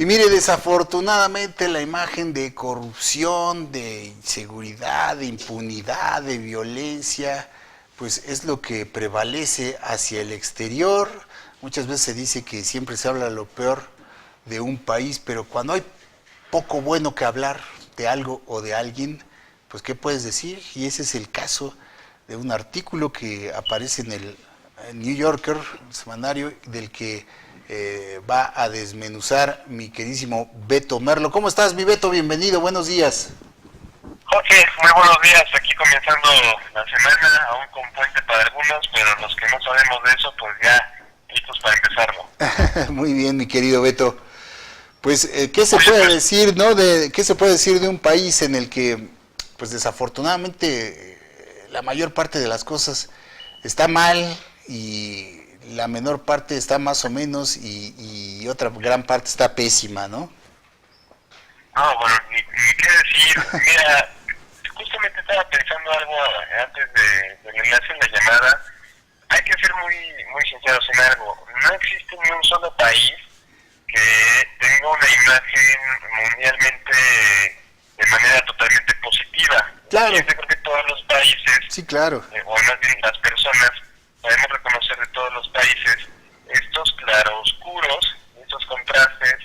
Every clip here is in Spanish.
Y mire, desafortunadamente la imagen de corrupción, de inseguridad, de impunidad, de violencia, pues es lo que prevalece hacia el exterior. Muchas veces se dice que siempre se habla lo peor de un país, pero cuando hay poco bueno que hablar de algo o de alguien, pues ¿qué puedes decir? Y ese es el caso de un artículo que aparece en el New Yorker, el semanario, del que va a desmenuzar mi queridísimo Beto Merlo. ¿Cómo estás, mi Beto? Bienvenido, buenos días. Jorge, muy buenos días. Aquí comenzando la semana, aún con puente para algunos, pero los que no sabemos de eso, pues ya listos para empezarlo. Muy bien, mi querido Beto. Pues, ¿qué se puede decir, no? ¿Qué se puede decir de un país en el que, pues, desafortunadamente, la mayor parte de las cosas está mal y la menor parte está más o menos y otra gran parte está pésima, ¿no? No, bueno, ni qué decir. Mira, justamente estaba pensando algo antes de enlace en la llamada. Hay que ser muy sinceros en algo. No existe ni un solo país que tenga una imagen mundialmente de manera totalmente positiva. Claro. Yo creo que todos los países, sí, claro, o más bien las personas, podemos reconocer de todos los países estos claroscuros, estos contrastes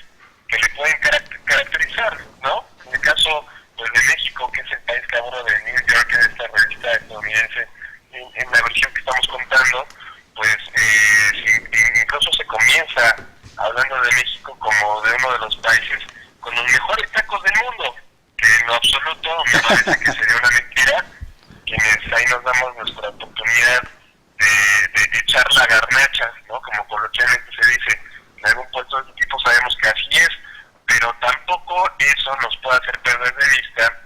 que le pueden caracterizar, ¿no? En el caso pues, de México, que es el país que abro de New York, de esta revista estadounidense, en la versión que estamos contando, pues incluso se comienza hablando de México como de uno de los países con los mejores tacos del mundo, que en lo absoluto me parece que sería una mentira, quienes ahí nos damos nuestra oportunidad de echar la garnacha, ¿no? Como coloquialmente se dice, en algún puesto de este tipo sabemos que así es, pero tampoco eso nos puede hacer perder de vista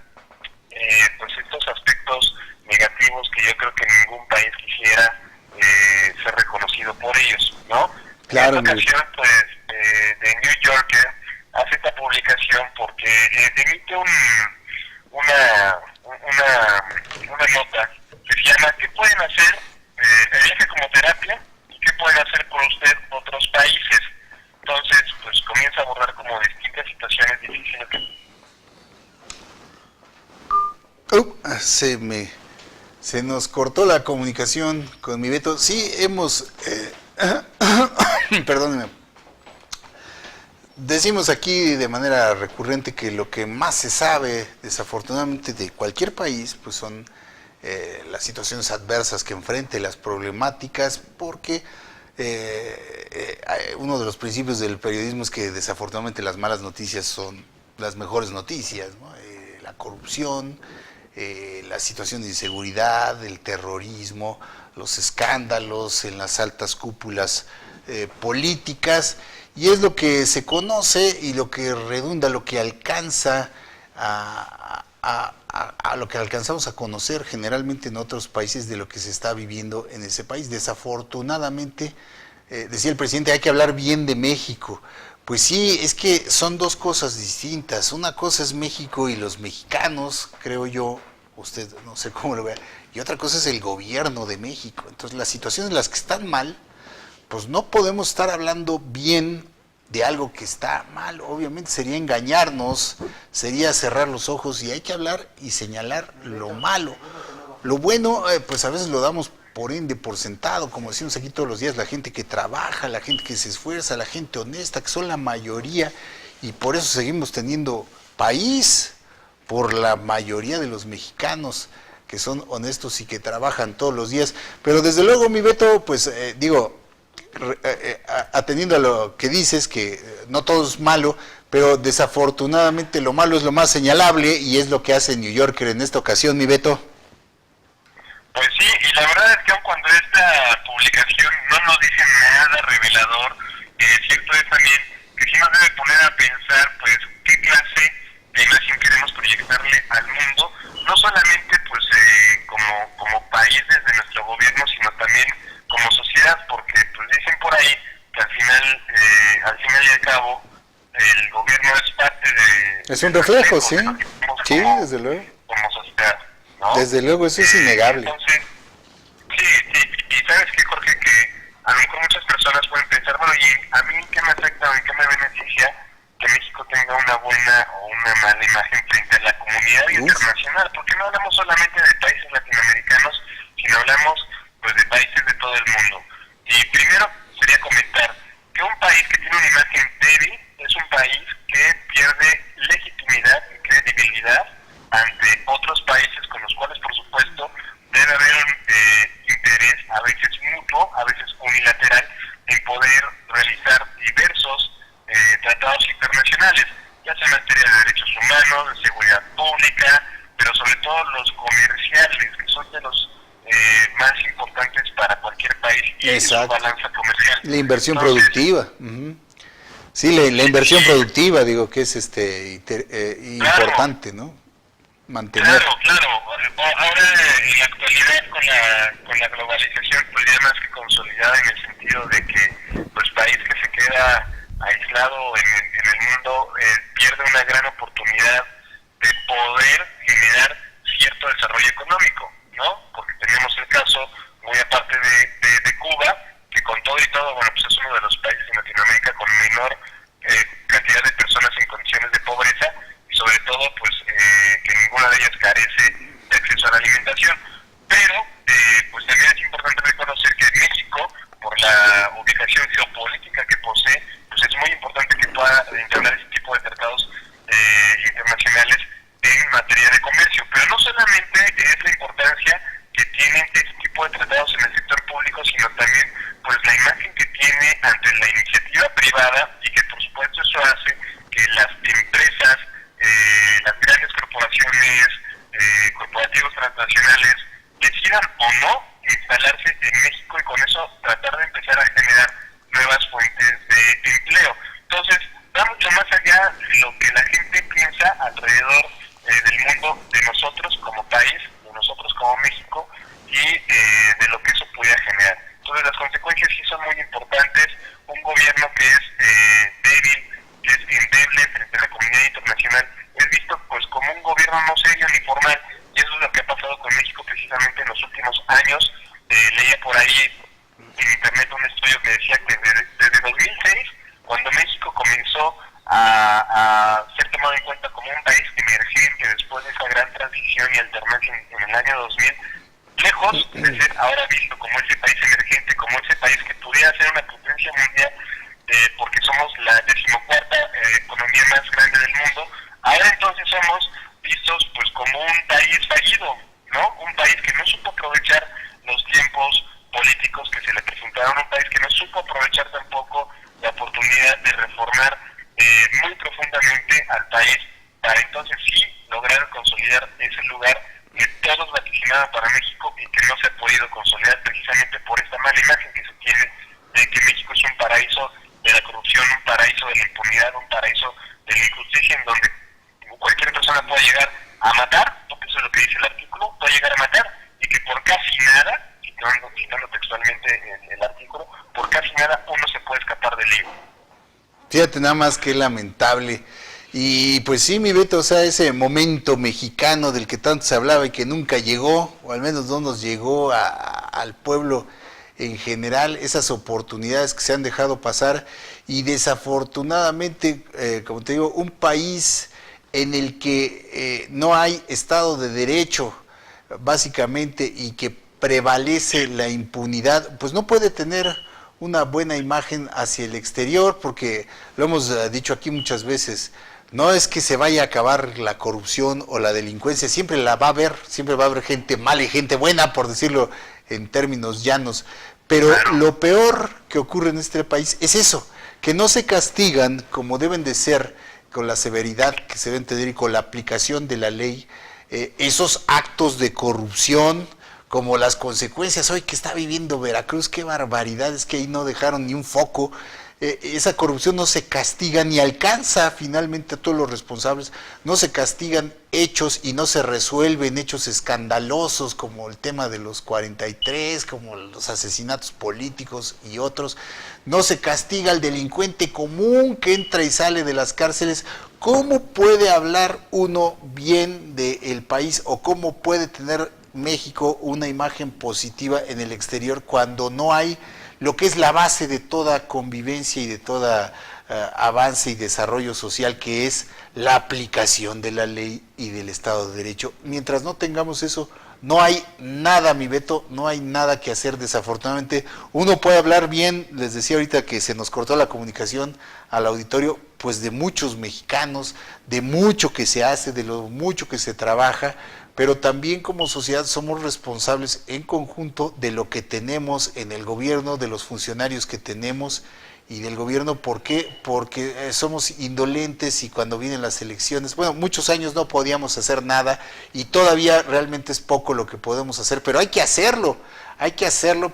pues estos aspectos negativos que yo creo que ningún país quisiera ser reconocido por ellos, ¿no? Claro. En esta ocasión, pues, The New Yorker hace esta publicación porque emite una nota que se llama ¿qué pueden hacer el viaje como terapia y qué pueden hacer por usted otros países? Entonces, pues comienza a abordar como distintas situaciones difíciles que se nos cortó la comunicación con mi Beto. Sí, hemos... perdónenme. Decimos aquí de manera recurrente que lo que más se sabe, desafortunadamente, de cualquier país, pues son las situaciones adversas que enfrenta, las problemáticas, porque uno de los principios del periodismo es que desafortunadamente las malas noticias son las mejores noticias, ¿no? La corrupción, la situación de inseguridad, el terrorismo, los escándalos en las altas cúpulas políticas, y es lo que se conoce y lo que redunda, lo que alcanza a lo que alcanzamos a conocer generalmente en otros países de lo que se está viviendo en ese país. Desafortunadamente, decía el presidente, hay que hablar bien de México. Pues sí, es que son dos cosas distintas. Una cosa es México y los mexicanos, creo yo, usted no sé cómo lo vea, y otra cosa es el gobierno de México. Entonces, las situaciones en las que están mal, pues no podemos estar hablando bien de algo que está mal. Obviamente sería engañarnos, sería cerrar los ojos, y hay que hablar y señalar lo malo. Lo bueno, pues a veces lo damos por ende, por sentado, como decimos aquí todos los días, la gente que trabaja, la gente que se esfuerza, la gente honesta, que son la mayoría, y por eso seguimos teniendo país, por la mayoría de los mexicanos que son honestos y que trabajan todos los días. Pero desde luego, mi Beto, pues atendiendo a lo que dices, que no todo es malo, pero desafortunadamente lo malo es lo más señalable, y es lo que hace New Yorker en esta ocasión, mi Beto. Pues sí, y la verdad es que aun cuando esta publicación no nos dice nada revelador, cierto es también que sí nos debe poner a pensar, pues, qué clase de imagen queremos proyectarle al mundo, no solamente, pues, como país desde nuestro gobierno, sino también como sociedad, porque, pues, dicen por ahí que al final y al cabo, el gobierno es parte de... Es un reflejo, sí. Sí, como, desde luego. Como sociedad, ¿no? Desde luego, eso es innegable. Entonces, sí, y sabes que, Jorge, que a lo mejor muchas personas pueden pensar, bueno, ¿y a mí qué me afecta o en qué me beneficia que México imagen frente a la comunidad internacional, porque no hablamos solamente de países latinoamericanos, sino hablamos pues de países de todo el mundo. Y primero sería comentar que un país que tiene una imagen débil es un país que pierde legitimidad y credibilidad ante otros países con los cuales, por supuesto, debe haber un interés, a veces mutuo, a veces unilateral, en poder realizar diversos tratados internacionales, ya sea en materia de derechos humanos, de seguridad pública, pero sobre todo los comerciales, que son de los más importantes para cualquier país y su balanza comercial. La inversión productiva. Sí, la inversión productiva, digo que es importante, ¿no? Mantener. Claro. Ahora en la actualidad con la globalización, pues ya más que consolidada en el sentido de que pues país que se queda aislado en el mundo pierde una gran oportunidad de poder generar cierto desarrollo económico, ¿no? Porque tenemos el caso, muy aparte de Cuba, que con todo y todo, bueno, pues es uno de los países en Latinoamérica con menor cantidad de personas en condiciones de pobreza, y sobre todo, pues, que ninguna de ellas carece de acceso a la alimentación. Pero, pues también es importante reconocer que México, por la ubicación geopolítica que posee, pues es muy importante que pueda entablar ese tipo de tratados internacionales en materia de comercio. Pero no solamente es la importancia que tienen este tipo de tratados en el sector público, sino también pues la imagen que tiene ante la iniciativa privada, y que por supuesto eso hace que las empresas, las grandes corporaciones, corporativos transnacionales, decidan o no instalarse en México y con eso tratar de empezar a generar nuevas fuentes de empleo. Entonces, va mucho más allá de lo que la gente piensa alrededor del mundo, de nosotros como país, de nosotros como México, y de lo que eso pudiera generar. Entonces, las consecuencias sí son muy importantes. Un gobierno que es débil, que es endeble frente a la comunidad internacional, es visto pues como un gobierno no serio ni formal, y eso es lo que ha pasado con México precisamente en los últimos años. Leía por ahí en internet un estudio que decía que desde 2006, cuando México comenzó a ser tomado en cuenta como un país emergente después de esa gran transición y alternancia en el año 2000, lejos de ser ahora visto como ese país emergente, como ese país que pudiera ser una potencia mundial, porque somos la 14ª economía más grande del mundo, ahora entonces somos vistos pues como un país fallido, ¿no? Un país que no supo aprovechar los tiempos políticos que se le presentaron, un país que no supo aprovechar tampoco la oportunidad de reformar muy profundamente al país, para entonces sí lograr consolidar ese lugar que todos vaticinaban para México y que no se ha podido consolidar precisamente por esta mala imagen que se tiene de que México es un paraíso de la corrupción, un paraíso de la impunidad, un paraíso de la injusticia, en donde cualquier persona puede llegar a matar, porque eso es lo que dice el artículo, puede llegar a matar, y que por casi nada, citando textualmente el artículo, por casi nada uno se puede escapar del lío. Fíjate nada más que lamentable. Y pues sí, mi Beto, o sea, ese momento mexicano del que tanto se hablaba y que nunca llegó, o al menos no nos llegó al pueblo en general, esas oportunidades que se han dejado pasar, y desafortunadamente, como te digo, un país en el que no hay Estado de Derecho, básicamente, y que prevalece la impunidad, pues no puede tener una buena imagen hacia el exterior, porque lo hemos dicho aquí muchas veces, no es que se vaya a acabar la corrupción o la delincuencia, siempre la va a haber, siempre va a haber gente mala y gente buena, por decirlo en términos llanos, pero lo peor que ocurre en este país es eso, que no se castigan como deben de ser, con la severidad que se deben tener y con la aplicación de la ley, esos actos de corrupción, como las consecuencias hoy que está viviendo Veracruz. Qué barbaridad, es que ahí no dejaron ni un foco. Esa corrupción no se castiga ni alcanza finalmente a todos los responsables, no se castigan hechos y no se resuelven hechos escandalosos como el tema de los 43, como los asesinatos políticos y otros, no se castiga al delincuente común que entra y sale de las cárceles. ¿Cómo puede hablar uno bien del país o cómo puede tener México una imagen positiva en el exterior cuando no hay lo que es la base de toda convivencia y de toda avance y desarrollo social, que es la aplicación de la ley y del Estado de Derecho. Mientras no tengamos eso, no hay nada, mi Beto, no hay nada que hacer. Desafortunadamente, uno puede hablar bien, les decía ahorita que se nos cortó la comunicación al auditorio, pues de muchos mexicanos, de mucho que se hace, de lo mucho que se trabaja, pero también como sociedad somos responsables en conjunto de lo que tenemos en el gobierno, de los funcionarios que tenemos y del gobierno. ¿Por qué? Porque somos indolentes y cuando vienen las elecciones, bueno, muchos años no podíamos hacer nada y todavía realmente es poco lo que podemos hacer, pero hay que hacerlo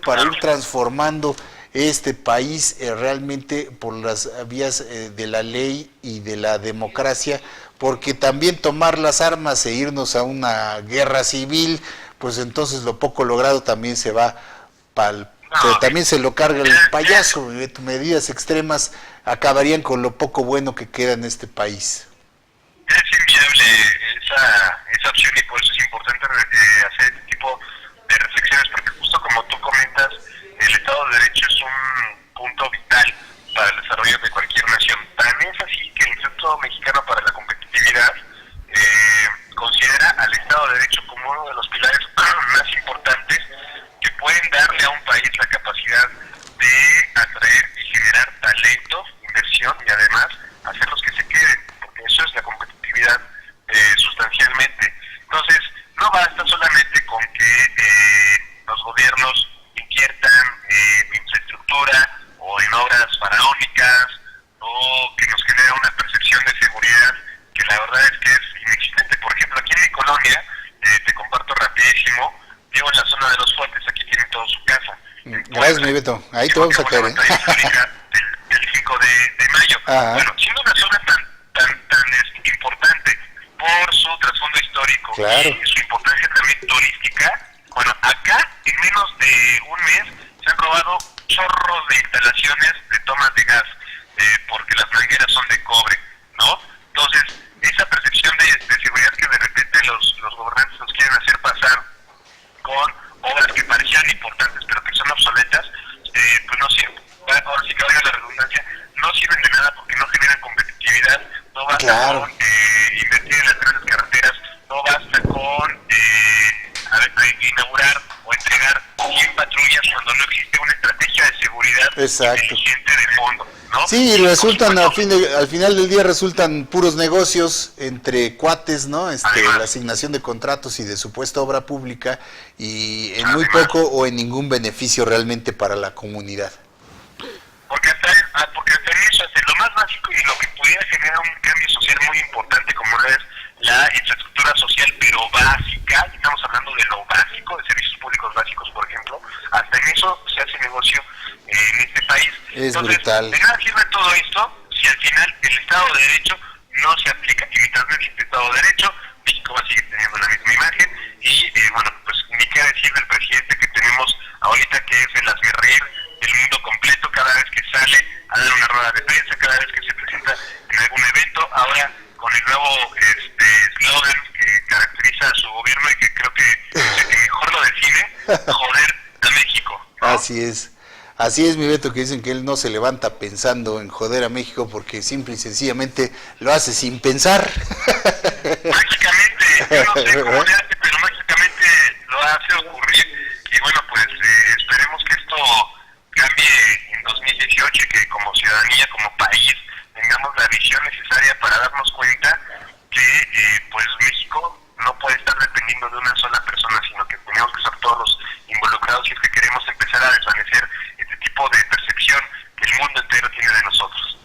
para ir transformando este país realmente por las vías de la ley y de la democracia, porque también tomar las armas e irnos a una guerra civil, pues entonces lo poco logrado también se va pero también se lo carga el payaso. Medidas extremas acabarían con lo poco bueno que queda en este país. Es inviable esa opción y por eso es importante hacer este tipo de reflexiones, porque justo como tú comentas, el Estado de Derecho es un punto vital para el desarrollo de cualquier nación. También es así que el Instituto Mexicano para la Competitividad considera al Estado de Derecho como uno de los pilares más importantes que pueden darle a un país la capacidad de atraer y generar talento, inversión y además hacerlos que se queden, porque eso es la competitividad sustancialmente. Entonces, no basta solamente con que los gobiernos inviertan en infraestructura o en obras faraónicas o que nos genera una percepción de seguridad que la verdad es que es inexistente. Por ejemplo, aquí en mi colonia, te comparto rapidísimo, vivo en la zona de los fuertes, aquí tienen toda su casa. Gracias, mi Beto, ahí te vamos a caer. Del 5 de mayo. Ajá. Bueno, siendo una zona tan importante por su trasfondo histórico, claro, y su importancia también turística, bueno, acá en menos de un mes se han robado chorros de instalaciones de tomas de gas, porque las mangueras son de cobre, ¿no? Entonces, esa percepción de seguridad que de repente los gobernantes nos quieren hacer pasar con obras que parecían importantes pero que son obsoletas, pues no sirven. Ahora sí que valga la redundancia, no sirven de nada porque no generan competitividad, no basta claro, con invertir en las grandes carreteras, no basta con inaugurar o entregar 100 patrullas cuando no existe una estrategia de seguridad inteligente de fondo, ¿no? Sí, y resultan al final del día resultan puros negocios entre cuates, ¿no? Además, la asignación de contratos y de supuesta obra pública y en muy poco o en ningún beneficio realmente para la comunidad. Porque hasta en eso, hasta en lo más básico y lo que pudiera generar un cambio social muy importante como lo es la infraestructura social, pero básica, estamos hablando de lo básico, de servicios públicos básicos, por ejemplo, hasta en eso se hace negocio en este país. Es entonces, brutal. De nada sirve todo esto si al final el Estado de Derecho no se aplica. Y mientras no existe Estado de Derecho, México va a seguir teniendo la misma imagen y, bueno, pues ni qué decir del presidente que tenemos ahorita, que es el hazmerreír del mundo completo cada vez que sale a dar una rueda de prensa, cada vez que se presenta en algún evento. Ahora con el nuevo eslogan que caracteriza a su gobierno y que creo que es el que mejor lo define, joder a México, ¿no? Así es, mi Beto, que dicen que él no se levanta pensando en joder a México porque simple y sencillamente lo hace sin pensar. Mágicamente, yo no sé cómo le hace, pero mágicamente lo hace ocurrir. Y bueno, pues esperemos que esto cambie en 2018 y que como ciudadanía, como país, tengamos la visión necesaria para darnos cuenta que pues México no puede estar dependiendo de una sola persona, sino que tenemos que ser todos los involucrados si es que queremos empezar a desvanecer este tipo de percepción que el mundo entero tiene de nosotros.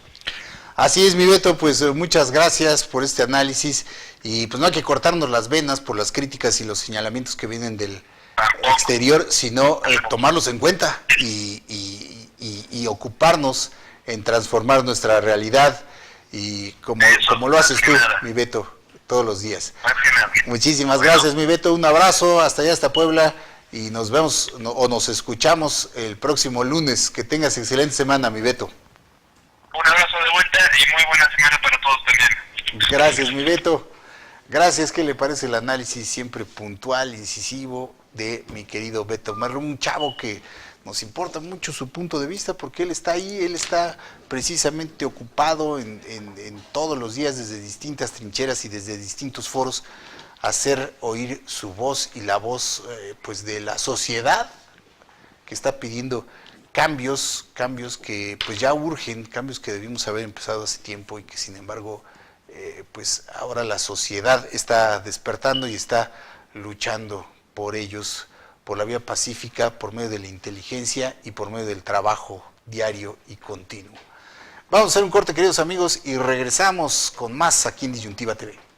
Así es, mi Beto, pues muchas gracias por este análisis y pues no hay que cortarnos las venas por las críticas y los señalamientos que vienen del exterior, sino tomarlos en cuenta y ocuparnos en transformar nuestra realidad y como lo haces tú, mi Beto, todos los días. Muchísimas gracias, mi Beto, un abrazo hasta allá, hasta Puebla, y nos vemos o nos escuchamos el próximo lunes. Que tengas excelente semana, mi Beto. Un abrazo de vuelta y muy buena semana para todos también. Gracias, mi Beto. Gracias. ¿Qué le parece el análisis siempre puntual, incisivo de mi querido Beto Merlo? Un chavo que nos importa mucho su punto de vista porque él está ahí, él está precisamente ocupado en todos los días desde distintas trincheras y desde distintos foros hacer oír su voz y la voz pues de la sociedad que está pidiendo cambios que pues ya urgen, cambios que debimos haber empezado hace tiempo y que sin embargo pues ahora la sociedad está despertando y está luchando por ellos, por la vía pacífica, por medio de la inteligencia y por medio del trabajo diario y continuo. Vamos a hacer un corte, queridos amigos, y regresamos con más aquí en Disyuntiva TV.